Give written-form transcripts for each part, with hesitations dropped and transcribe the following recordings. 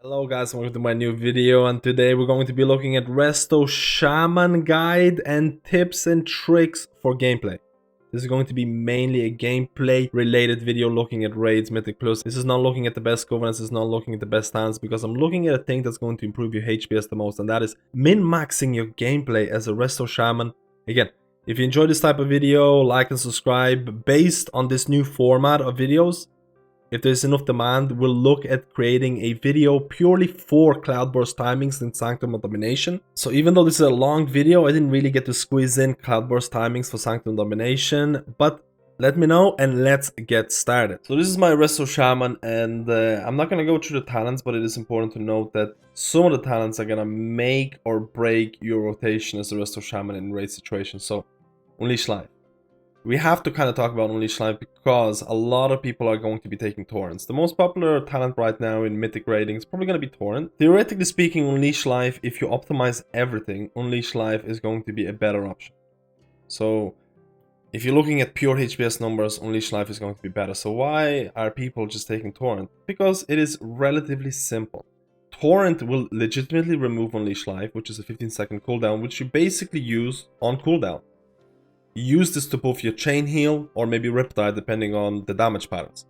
Hello guys, welcome to my new video, and today we're going to be looking at Resto Shaman guide and tips and tricks for gameplay. This is going to be mainly a gameplay related video looking at raids, Mythic Plus. This is not looking at the best governance, this is not looking at the best stance, because I'm looking at a thing that's going to improve your HPS the most, and that is min-maxing your gameplay as a Resto Shaman. Again, if you enjoy this type of video, like and subscribe. Based on this new format of videos, if there's enough demand, we'll look at creating a video purely for Cloudburst timings in Sanctum of Domination. So even though this is a long video, I didn't really get to squeeze in Cloudburst timings for Sanctum of Domination, but let me know and let's get started. So this is my Resto Shaman, and I'm not going to go through the talents, but it is important to note that some of the talents are going to make or break your rotation as a Resto Shaman in raid situations. So Unleash Life. We have to kind of talk about Unleash Life because a lot of people are going to be taking Torrents. The most popular talent right now in Mythic raiding is probably going to be Torrent. Theoretically speaking, Unleash Life, if you optimize everything, Unleash Life is going to be a better option. So if you're looking at pure HPS numbers, Unleash Life is going to be better. So why are people just taking Torrent? Because it is relatively simple. Torrent will legitimately remove Unleash Life, which is a 15-second cooldown, which you basically use on cooldown. You use this to buff your chain heal or maybe Riptide depending on the damage patterns.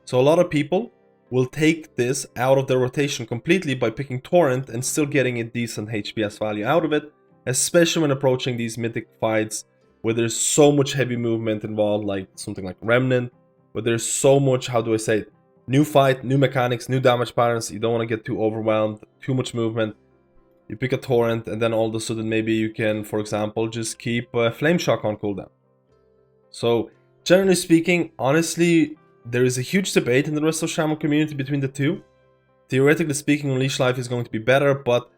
So a lot of people will take this out of their rotation completely by picking Torrent and still getting a decent HPS value out of it, especially when approaching these mythic fights where there's so much heavy movement involved, like something like Remnant, where there's so much, how do I say it, new fight, new mechanics, new damage patterns. You don't want to get too overwhelmed, too much movement. You pick a Torrent, and then all of a sudden maybe you can, for example, just keep Flame Shock on cooldown. So, generally speaking, honestly, there is a huge debate in the Resto Shaman community between the two. Theoretically speaking, Unleash Life is going to be better, but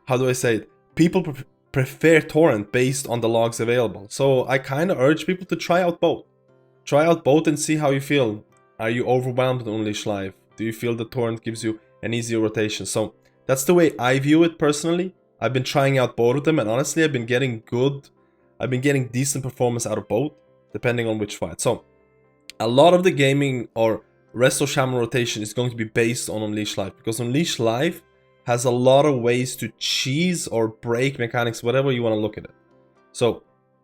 how do I say it? People prefer Torrent based on the logs available. So, I kind of urge people to try out both. Try out both and see how you feel. Are you overwhelmed with Unleash Life? Do you feel the Torrent gives you an easier rotation? So, that's the way I view it personally. I've been trying out both of them, and honestly, I've been getting decent performance out of both, depending on which fight. So, a lot of the gaming or Resto Shaman rotation is going to be based on Unleash Life, because Unleash Life has a lot of ways to cheese or break mechanics, whatever you want to look at it. So,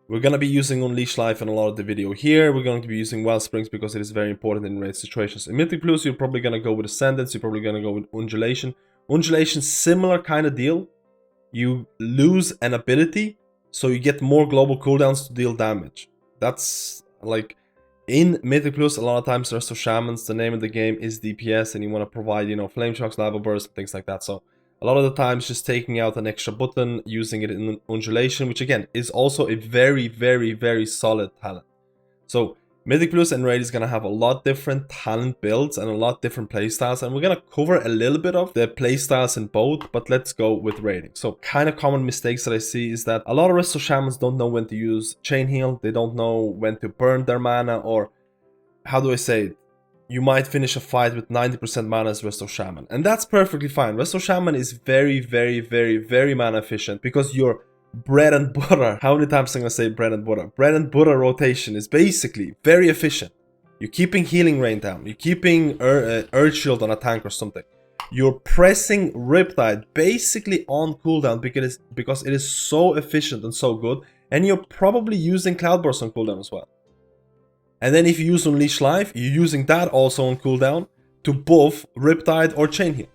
we're going to be using Unleash Life in a lot of the video here. We're going to be using Wild Springs because it is very important in raid situations. In Mythic Plus, you're probably going to go with Ascendance, you're probably going to go with Undulation. Undulation, similar kind of deal. You lose an ability, so you get more global cooldowns to deal damage. That's like in Mythic Plus, a lot of times Resto Shamans, the name of the game is DPS, and you want to provide, Flame Shocks, Lava Bursts, things like that. So a lot of the times just taking out an extra button, using it in Undulation, which again is also a very, very, very solid talent. So Mythic Plus and Raid is going to have a lot different talent builds and a lot different playstyles, and we're going to cover a little bit of the playstyles in both, but let's go with raiding. So kind of common mistakes that I see is that a lot of Resto Shamans don't know when to use Chain Heal, they don't know when to burn their mana, or how do I say it? You might finish a fight with 90% mana as Resto Shaman, and that's perfectly fine. Resto Shaman is very, very, very, very mana efficient because you're bread and butter. How many times am I going to say bread and butter? Bread and butter rotation is basically very efficient. You're keeping healing rain down. You're keeping Earth Shield on a tank or something. You're pressing Riptide basically on cooldown because it is so efficient and so good. And you're probably using Cloudburst on cooldown as well. And then if you use Unleash Life, you're using that also on cooldown to buff Riptide or Chain Heal.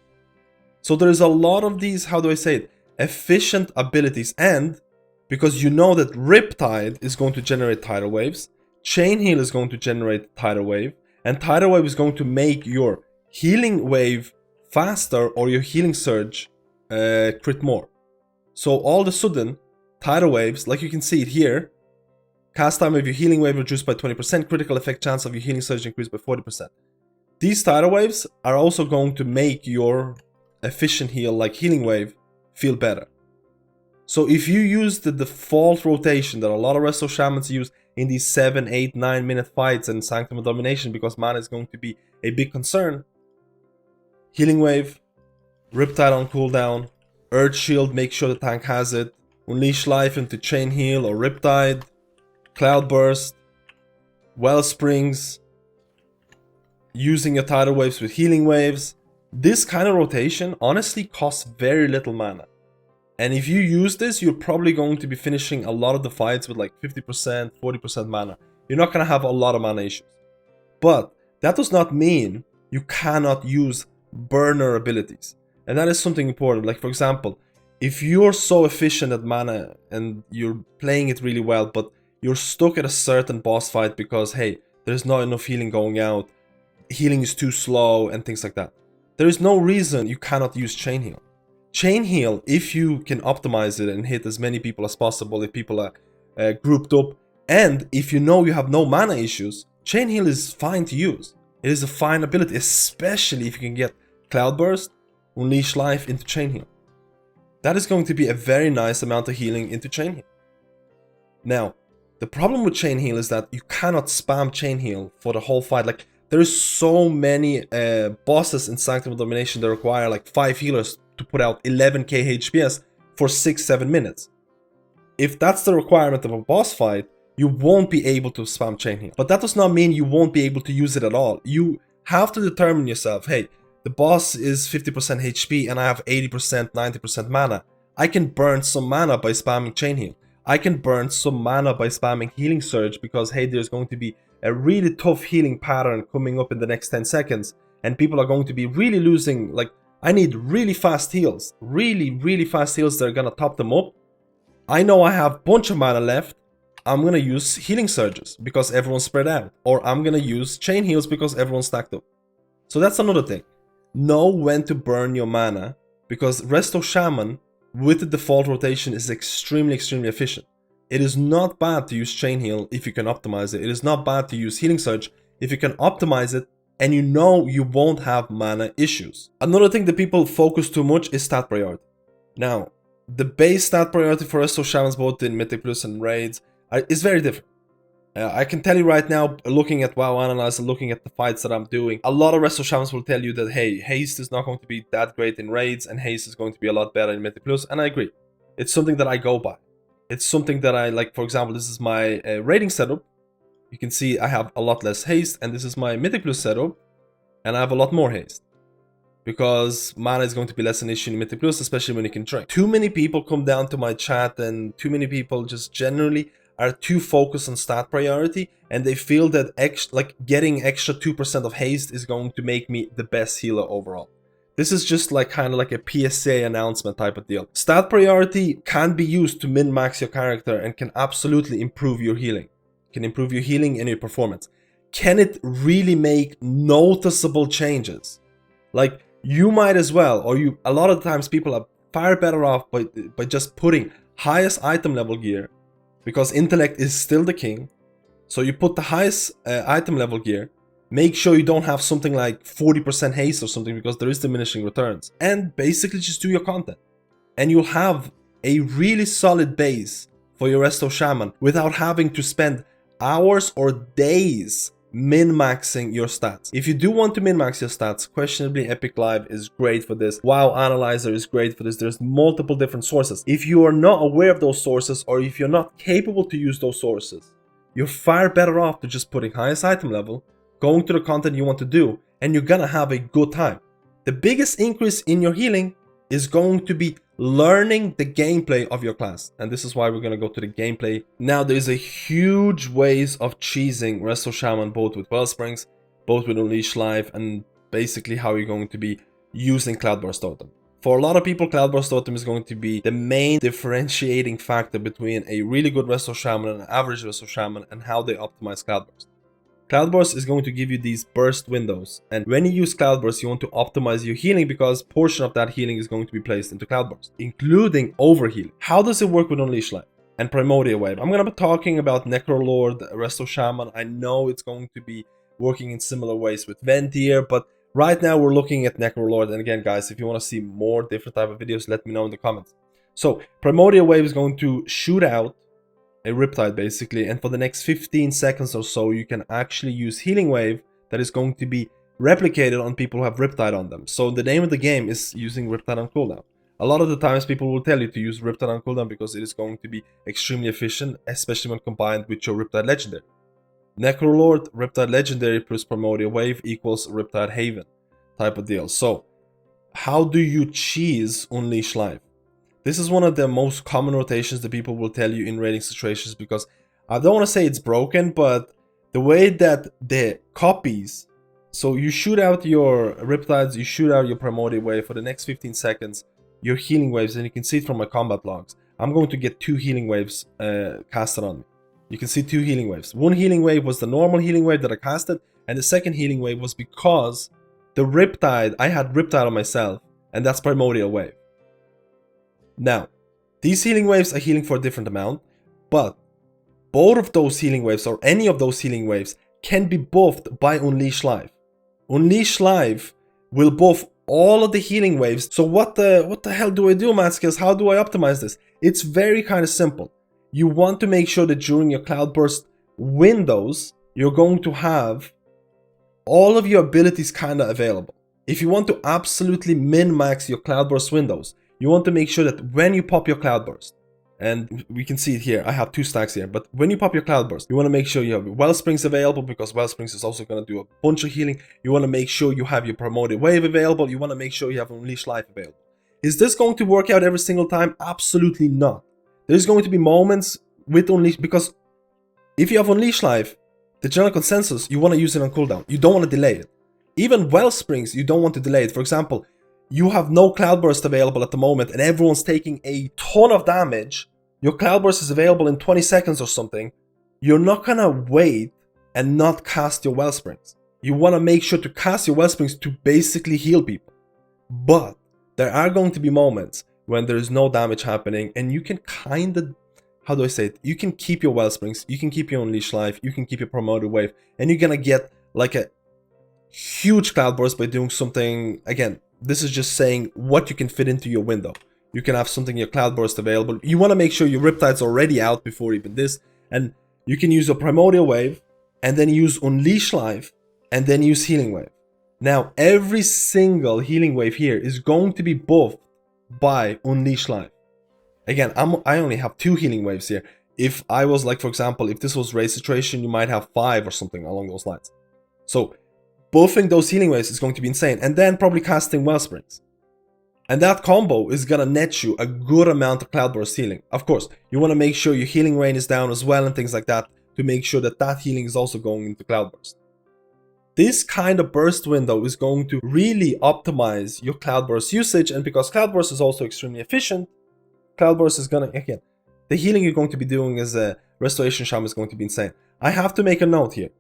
So there's a lot of these, how do I say it, efficient abilities, and because you know that Riptide is going to generate tidal waves, Chain Heal is going to generate tidal wave, and tidal wave is going to make your healing wave faster or your healing surge crit more. So all of a sudden, tidal waves, like you can see it here, cast time of your healing wave reduced by 20%, critical effect chance of your healing surge increased by 40%. These tidal waves are also going to make your efficient heal, like healing wave, feel better. So if you use the default rotation that a lot of Resto Shamans use in these 7, 8, 9 minute fights in Sanctum of Domination, because mana is going to be a big concern, healing wave, Riptide on cooldown, Earth Shield, make sure the tank has it, Unleash Life into Chain Heal or Riptide, Cloudburst, Well Springs, using your tidal waves with healing waves, This kind of rotation honestly costs very little mana. And if you use this, you're probably going to be finishing a lot of the fights with like 50%, 40% mana. You're not going to have a lot of mana issues. But that does not mean you cannot use burner abilities. And that is something important. Like, for example, if you're so efficient at mana and you're playing it really well, but you're stuck at a certain boss fight because, hey, there's not enough healing going out, healing is too slow, and things like that. There is no reason you cannot use Chain Heal. Chain Heal, if you can optimize it and hit as many people as possible, if people are grouped up, and if you know you have no mana issues, Chain Heal is fine to use. It is a fine ability, especially if you can get Cloudburst, Unleash Life into Chain Heal. That is going to be a very nice amount of healing into Chain Heal. Now, the problem with Chain Heal is that you cannot spam Chain Heal for the whole fight. Like, there's so many bosses in Sanctum of Domination that require like 5 healers to put out 11k HPS for 6-7 minutes. If that's the requirement of a boss fight, you won't be able to spam Chain Heal. But that does not mean you won't be able to use it at all. You have to determine yourself, hey, the boss is 50% HP and I have 80%, 90% mana. I can burn some mana by spamming Chain Heal. I can burn some mana by spamming Healing Surge because, hey, there's going to be a really tough healing pattern coming up in the next 10 seconds. And people are going to be really losing, like, I need really fast heals. Really fast heals that are gonna top them up. I know I have a bunch of mana left. I'm gonna use Healing Surges because everyone's spread out. Or I'm gonna use Chain Heals because everyone's stacked up. So that's another thing. Know when to burn your mana, because Resto Shaman with the default rotation is extremely efficient. It is not bad to use Chain Heal if you can optimize it. It is not bad to use Healing Surge if you can optimize it and you know you won't have mana issues. Another thing that people focus too much is stat priority. Now, the base stat priority for Resto Shamans both in Mythic Plus and Raids is very different. I can tell you right now, looking at WoW Analyzer, looking at the fights that I'm doing, a lot of Resto Shamans will tell you that, hey, haste is not going to be that great in Raids and haste is going to be a lot better in Mythic Plus, and I agree. It's something that I go by. It's something that I like. For example, this is my raiding setup. You can see I have a lot less haste, and this is my Mythic Plus setup, and I have a lot more haste. Because mana is going to be less an issue in Mythic Plus, especially when you can drink. Too many people come down to my chat, and too many people just generally are too focused on stat priority, and they feel that getting extra 2% of haste is going to make me the best healer overall. This is just like kind of like a PSA announcement type of deal. Stat priority can be used to min-max your character and can absolutely improve your healing. Can improve your healing and your performance. Can it really make noticeable changes? Like, you might as well, or a lot of times people are far better off by just putting highest item level gear, because intellect is still the king. So you put the highest item level gear, make sure you don't have something like 40% haste or something, because there is diminishing returns, and basically just do your content. And you'll have a really solid base for your Resto Shaman without having to spend hours or days min-maxing your stats. If you do want to min-max your stats, questionably Epic Live is great for this. WoW Analyzer is great for this. There's multiple different sources. If you are not aware of those sources, or if you're not capable to use those sources, you're far better off to just putting highest item level, going to the content you want to do, and you're gonna have a good time. The biggest increase in your healing is going to be learning the gameplay of your class, and this is why we're going to go to the gameplay. Now, there's a huge ways of cheesing Resto Shaman, both with Wellsprings, both with Unleash Life, and basically how you're going to be using Cloudburst Totem. For a lot of people, Cloudburst Totem is going to be the main differentiating factor between a really good Resto Shaman and an average Resto Shaman, and how they optimize Cloudburst. Cloudburst is going to give you these burst windows, and when you use Cloudburst, you want to optimize your healing, because portion of that healing is going to be placed into Cloudburst, including overhealing. How does it work with Unleash Life and Primordial Wave? I'm going to be talking about Necrolord, Resto Shaman. I know it's going to be working in similar ways with Ventier, but right now we're looking at Necrolord. And again, guys, if you want to see more different type of videos, let me know in the comments. So Primordial Wave is going to shoot out a Riptide basically, and for the next 15 seconds or so you can actually use Healing Wave that is going to be replicated on people who have Riptide on them. So the name of the game is using Riptide on cooldown. A lot of the times people will tell you to use Riptide on cooldown because it is going to be extremely efficient, especially when combined with your Riptide Legendary. Necrolord, Riptide Legendary plus Primordial Wave equals Riptide Haven type of deal. So how do you cheese Unleash Life? This is one of the most common rotations that people will tell you in raiding situations, because I don't want to say it's broken, but the way that the copies, so you shoot out your Riptides, you shoot out your Primordial Wave for the next 15 seconds, your healing waves, and you can see it from my combat logs. I'm going to get 2 healing waves casted on me. You can see 2 healing waves. One healing wave was the normal healing wave that I casted, and the second healing wave was because the Riptide, I had Riptide on myself, and that's Primordial Wave. Now, these healing waves are healing for a different amount, but both of those healing waves, or any of those healing waves, can be buffed by Unleash Life. Unleash Life will buff all of the healing waves. So what the hell do I do, MadSkillz? How do I optimize this? It's very kind of simple. You want to make sure that during your Cloudburst windows, you're going to have all of your abilities kind of available. If you want to absolutely min-max your Cloudburst windows, you want to make sure that when you pop your Cloudburst, and we can see it here, I have 2 stacks here, but when you pop your Cloudburst, you want to make sure you have Wellsprings available, because Wellsprings is also going to do a bunch of healing. You want to make sure you have your Primordial Wave available. You want to make sure you have Unleash Life available. Is this going to work out every single time? Absolutely not. There's going to be moments with Unleash, because if you have Unleash Life, the general consensus, you want to use it on cooldown. You don't want to delay it. Even Wellsprings, you don't want to delay it. For example, you have no Cloudburst available at the moment and everyone's taking a ton of damage. Your Cloudburst is available in 20 seconds or something. You're not gonna wait and not cast your Wellsprings. You want to make sure to cast your Wellsprings to basically heal people. But there are going to be moments when there is no damage happening and you can kind of, how do I say it? You can keep your Wellsprings, you can keep your Unleash Life, you can keep your Promoted Wave, and you're gonna get like a huge Cloudburst by doing something. Again, this is just saying what you can fit into your window. You can have something in your Cloudburst available. You want to make sure your Riptide's already out before even this, and you can use your Primordial Wave, and then use Unleash Life, and then use Healing Wave. Now, every single Healing Wave here is going to be buffed by Unleash Life. Again, I only have 2 Healing Waves here. If I was like, for example, if this was Raid Situation, you might have 5 or something along those lines. So, buffing those Healing Waves is going to be insane. And then probably casting Wellsprings. And that combo is gonna net you a good amount of Cloudburst healing. Of course, you want to make sure your healing rain is down as well and things like that, to make sure that that healing is also going into Cloudburst. This kind of burst window is going to really optimize your Cloudburst usage, and because Cloudburst is also extremely efficient, Cloudburst is gonna, again, the healing you're going to be doing as a Restoration Shaman is going to be insane. I have to make a note here.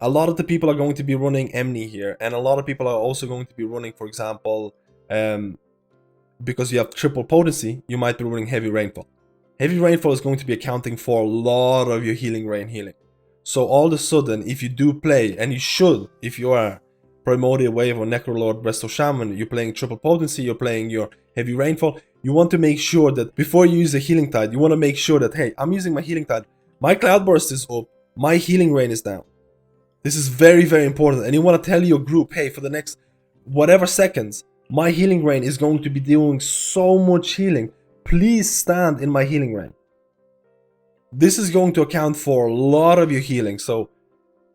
A lot of the people are going to be running Emni here, and a lot of people are also going to be running, for example, because you have triple potency, you might be running Heavy Rainfall. Heavy Rainfall is going to be accounting for a lot of your healing rain healing. So all of a sudden, if you do play, and you should, if you are Primordial Wave or Necrolord Resto Shaman, you're playing triple potency, you're playing your Heavy Rainfall, you want to make sure that before you use a Healing Tide, you want to make sure that, hey, I'm using my Healing Tide, my Cloudburst is up, my healing rain is down. This is very, very important, and you want to tell your group, hey, for the next whatever seconds, my healing rain is going to be doing so much healing. Please stand in my healing rain. This is going to account for a lot of your healing. So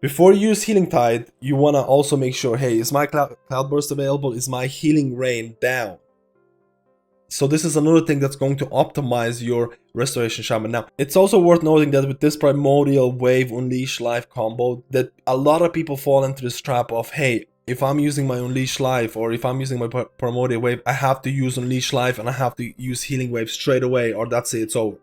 before you use Healing Tide, you want to also make sure, hey, is my Cloudburst available? Is my healing rain down? So this is another thing that's going to optimize your Restoration Shaman. Now, it's also worth noting that with this Primordial Wave Unleash Life combo, that a lot of people fall into this trap of, hey, if I'm using my Unleash Life or if I'm using my Primordial Wave, I have to use Unleash Life and I have to use Healing Wave straight away, or that's it, it's over.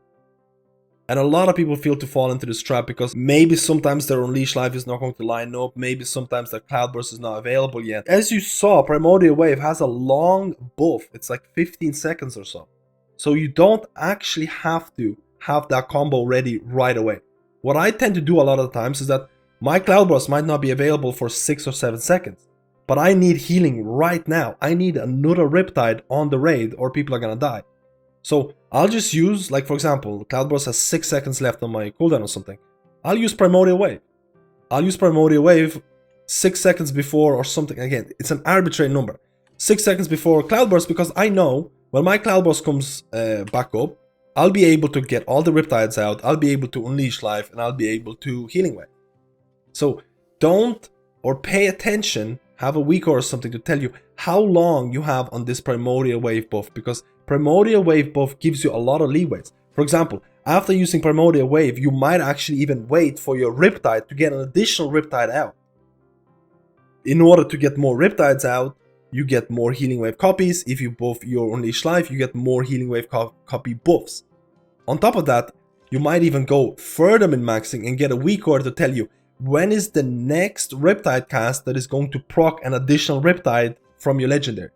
And a lot of people feel to fall into this trap because maybe sometimes their Unleash Life is not going to line up, maybe sometimes their Cloudburst is not available yet. As you saw, Primordial Wave has a long buff, it's like 15 seconds or so. So you don't actually have to have that combo ready right away. What I tend to do a lot of the times is that my Cloudburst might not be available for 6 or 7 seconds. But I need healing right now. I need another Riptide on the raid or people are gonna die. So I'll just use, like for example, Cloudburst has 6 seconds left on my cooldown or something. I'll use Primordial Wave. I'll use Primordial Wave 6 seconds before or something. Again, it's an arbitrary number. 6 seconds before Cloudburst, because I know when my Cloudburst comes back up, I'll be able to get all the Riptides out, I'll be able to Unleash Life, and I'll be able to Healing Wave. So don't, or pay attention have a week or something to tell you how long you have on this Primordial Wave buff, because Primordial Wave buff gives you a lot of leeways. For example, after using Primordial Wave, you might actually even wait for your Riptide to get an additional Riptide out. In order to get more Riptides out, you get more Healing Wave copies. If you buff your Unleashed Life, you get more Healing Wave copy buffs. On top of that, you might even go further min-maxing and get a week order to tell you when is the next Riptide cast that is going to proc an additional Riptide from your legendary.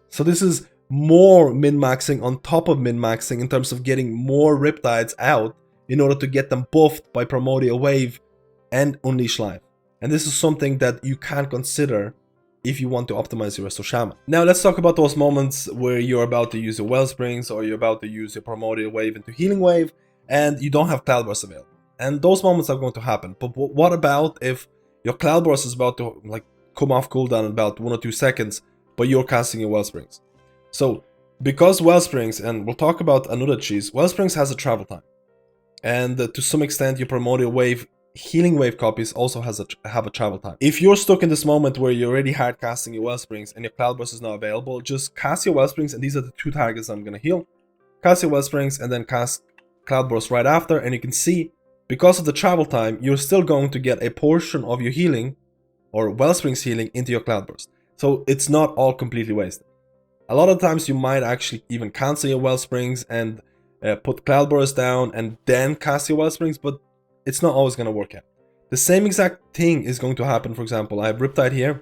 So this is more min-maxing on top of min-maxing in terms of getting more Riptides out in order to get them buffed by Primordial Wave and Unleashed Life. And this is something that you can consider if you want to optimize your Resto Shaman. Now let's talk about those moments where you're about to use your Wellsprings or you're about to use your Primordial Wave into Healing Wave and you don't have Cloudburst available. And those moments are going to happen. But what about if your Cloudburst is about to come off cooldown in about 1 or 2 seconds, but you're casting your Wellsprings? So because Wellsprings, and we'll talk about another cheese, Wellsprings has a travel time. And to some extent your Primordial Wave Healing Wave copies also have a travel time. If you're stuck in this moment where you're already hard casting your Wellsprings and your Cloudburst is not available, just cast your Wellsprings, and these are the 2 targets I'm going to heal. Cast your Wellsprings and then cast Cloudburst right after, and you can see, because of the travel time, you're still going to get a portion of your healing, or Wellsprings healing, into your Cloudburst. So it's not all completely wasted. A lot of times you might actually even cancel your Wellsprings and put Cloudburst down and then cast your Wellsprings, but it's not always going to work out. The same exact thing is going to happen. For example, I have Riptide here.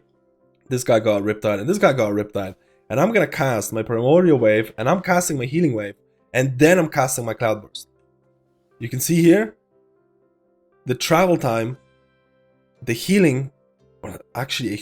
This guy got Riptide and this guy got Riptide. And I'm going to cast my Primordial Wave and I'm casting my Healing Wave. And then I'm casting my Cloudburst. You can see here, the travel time, the healing, or actually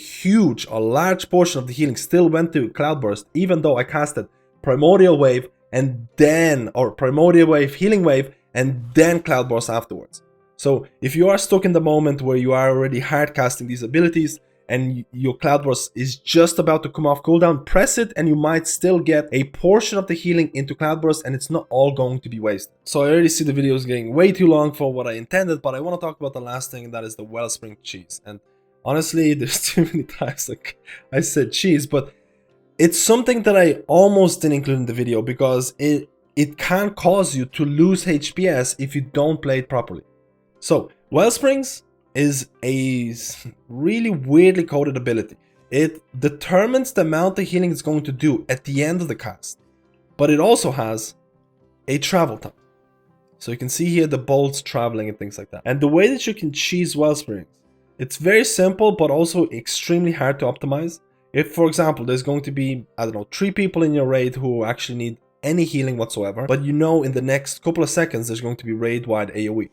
a large portion of the healing still went to Cloudburst, even though I casted Primordial Wave and then, or Primordial Wave, Healing Wave, and then Cloudburst afterwards. So if you are stuck in the moment where you are already hard casting these abilities and your Cloudburst is just about to come off cooldown, press it and you might still get a portion of the healing into Cloudburst and it's not all going to be wasted. So I already see the video is getting way too long for what I intended, but I want to talk about the last thing, and that is the Wellspring cheese. And honestly, there's too many times I said cheese, but it's something that I almost didn't include in the video because it can cause you to lose HPS if you don't play it properly. So, Wellsprings is a really weirdly coded ability. It determines the amount of healing it's going to do at the end of the cast. But it also has a travel time. So you can see here the bolts traveling and things like that. And the way that you can cheese Wellsprings, it's very simple but also extremely hard to optimize. If, for example, there's going to be, I don't know, 3 people in your raid who actually need any healing whatsoever, but you know in the next couple of seconds there's going to be raid-wide AoE.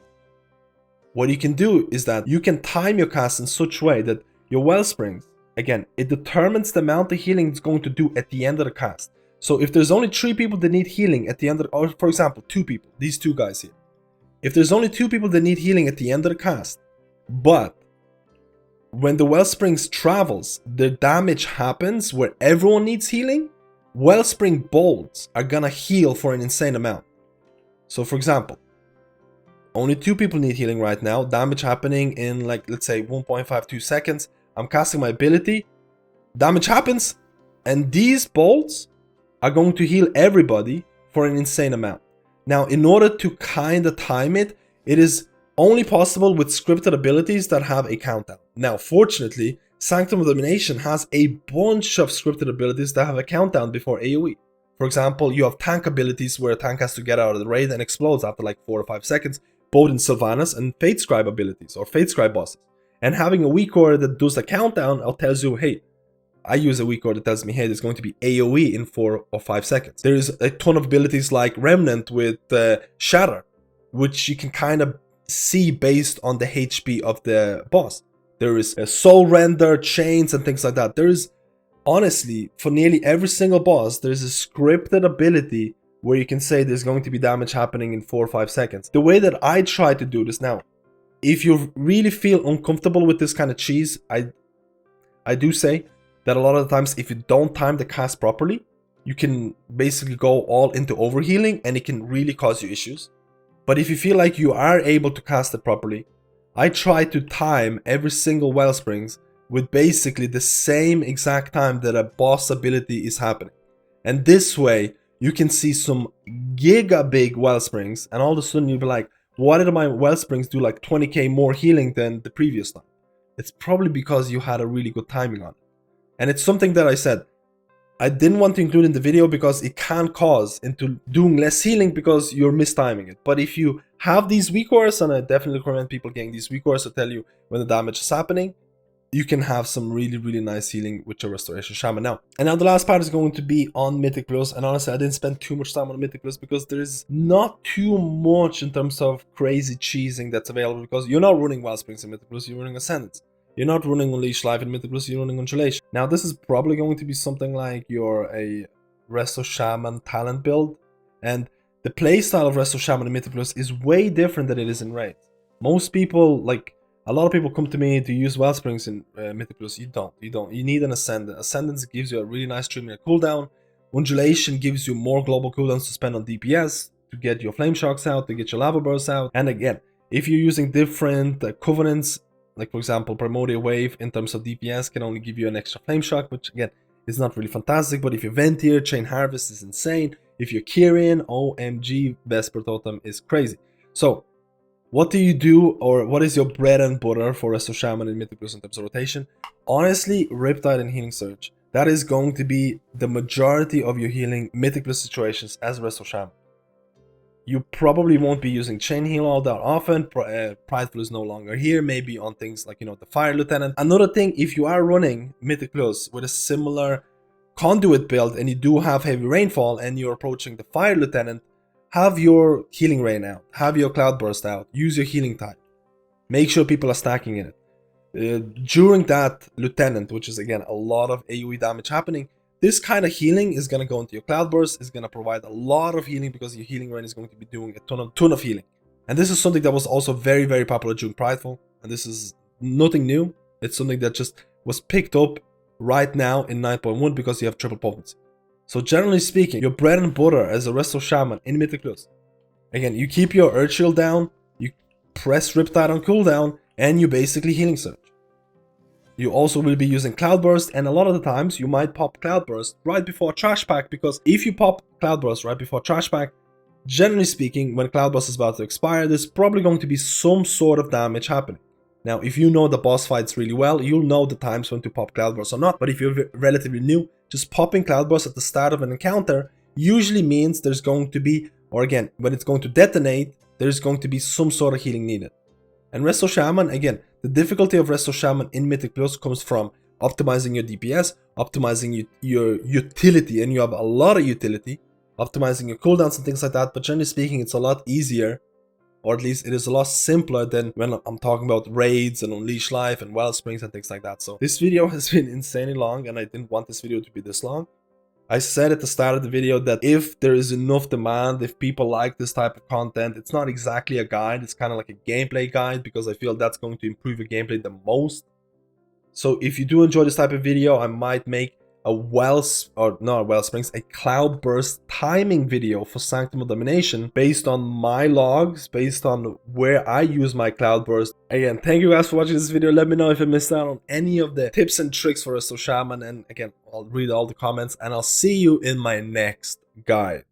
What you can do is that you can time your cast in such a way that your Wellsprings, again, it determines the amount of healing it's going to do at the end of the cast. So if there's only 3 people that need healing at the end of, or for example, 2 people, these 2 guys here. If there's only 2 people that need healing at the end of the cast, but when the Wellsprings travels, the damage happens where everyone needs healing, Wellspring bolts are gonna heal for an insane amount. So for example, only 2 people need healing right now, damage happening in let's say 1.52 seconds. I'm casting my ability, damage happens, and these bolts are going to heal everybody for an insane amount. Now, in order to kinda time it, it is only possible with scripted abilities that have a countdown. Now, fortunately, Sanctum of Domination has a bunch of scripted abilities that have a countdown before AoE. For example, you have tank abilities where a tank has to get out of the raid and explodes after 4 or 5 seconds, both in Sylvanas and Fate Scribe abilities or Fate Scribe bosses. And having a weak order that does the countdown tells you, hey, I use a weak order that tells me, hey, there's going to be AoE in 4 or 5 seconds. There is a ton of abilities like Remnant with Shatter, which you can kind of see based on the HP of the boss. There is a Soul Render, Chains, and things like that. There is, honestly, for nearly every single boss, there's a scripted ability where you can say there's going to be damage happening in 4 or 5 seconds. The way that I try to do this now, if you really feel uncomfortable with this kind of cheese, I do say that a lot of the times if you don't time the cast properly, you can basically go all into overhealing and it can really cause you issues. But if you feel like you are able to cast it properly, I try to time every single Wellsprings with basically the same exact time that a boss ability is happening. And this way, you can see some giga big Wellsprings, and all of a sudden you'll be like, why did my Wellsprings do like 20k more healing than the previous time? It's probably because you had a really good timing on it. And it's something that I said, I didn't want to include in the video because it can cause into doing less healing because you're mistiming it. But if you have these weak cores, and I definitely recommend people getting these weak cores to tell you when the damage is happening, you can have some really nice healing with your Restoration Shaman now. And now the last part is going to be on Mythic Plus, and honestly I didn't spend too much time on Mythic Plus because there's not too much in terms of crazy cheesing that's available, because you're not running Wellsprings in Mythic Plus, you're running Ascendance. You're not running Unleash Life in Mythic Plus, you're running Undulation. Now this is probably going to be something like a Resto Shaman talent build, and the playstyle of Resto Shaman in Mythic Plus is way different than it is in Raid. Most people, like, a lot of people come to me to use Wellsprings in Mythic Plus. You don't. You need an Ascendant. Ascendance gives you a really nice 3-minute cooldown. Undulation gives you more global cooldowns to spend on DPS, to get your Flame Shocks out, to get your Lava Bursts out. And again, if you're using different Covenants, like for example, Primordial Wave in terms of DPS can only give you an extra Flame Shock, which again is not really fantastic. But if you're Ventir, Chain Harvest is insane. If you're Kyrian, OMG, Vesper Totem is crazy. So what do you do, or what is your bread and butter for Resto Shaman in Mythic Plus in terms of rotation? Honestly, Riptide and Healing Surge. That is going to be the majority of your healing Mythic Plus situations as Resto Shaman. You probably won't be using Chain Heal all that often. Prideful is no longer here, maybe on things like, you know, the Fire Lieutenant. Another thing, if you are running Mythic Plus with a similar conduit build and you do have heavy rainfall and you're approaching the Fire Lieutenant, have your healing rain out, have your cloud burst out, use your healing type. Make sure people are stacking in it. During that lieutenant, which is again a lot of AoE damage happening, this kind of healing is going to go into your cloud burst, is going to provide a lot of healing because your healing rain is going to be doing a ton of healing. And this is something that was also very popular during Prideful, and this is nothing new. It's something that just was picked up right now in 9.1 because you have triple potency. So generally speaking, your bread and butter as a Resto Shaman in Mythic Plus, again, you keep your Earth Shield down, you press Riptide on cooldown, and you basically Healing Surge. You also will be using Cloud Burst, and a lot of the times you might pop Cloud Burst right before Trash Pack, because if you pop Cloud Burst right before Trash Pack, generally speaking, when Cloud Burst is about to expire, there's probably going to be some sort of damage happening. Now, if you know the boss fights really well, you'll know the times when to pop Cloud Burst or not. But if you're relatively new, just popping Cloud Burst at the start of an encounter usually means there's going to be, or again, when it's going to detonate, there's going to be some sort of healing needed. And Resto Shaman, again, the difficulty of Resto Shaman in Mythic Plus comes from optimizing your DPS, optimizing your utility, and you have a lot of utility, optimizing your cooldowns and things like that. But generally speaking, it's a lot easier, or at least it is a lot simpler than when I'm talking about raids and Unleash Life and Wellsprings and things like that. So this video has been insanely long, and I didn't want this video to be this long. I said at the start of the video that if there is enough demand, if people like this type of content, it's not exactly a guide, it's kind of like a gameplay guide, because I feel that's going to improve your gameplay the most. So if you do enjoy this type of video, I might make a Cloud Burst timing video for Sanctum of Domination based on my logs, based on where I use my Cloud Burst. Again, thank you guys for watching this video. Let me know if I missed out on any of the tips and tricks for Resto Shaman, and again, I'll read all the comments, and I'll see you in my next guide.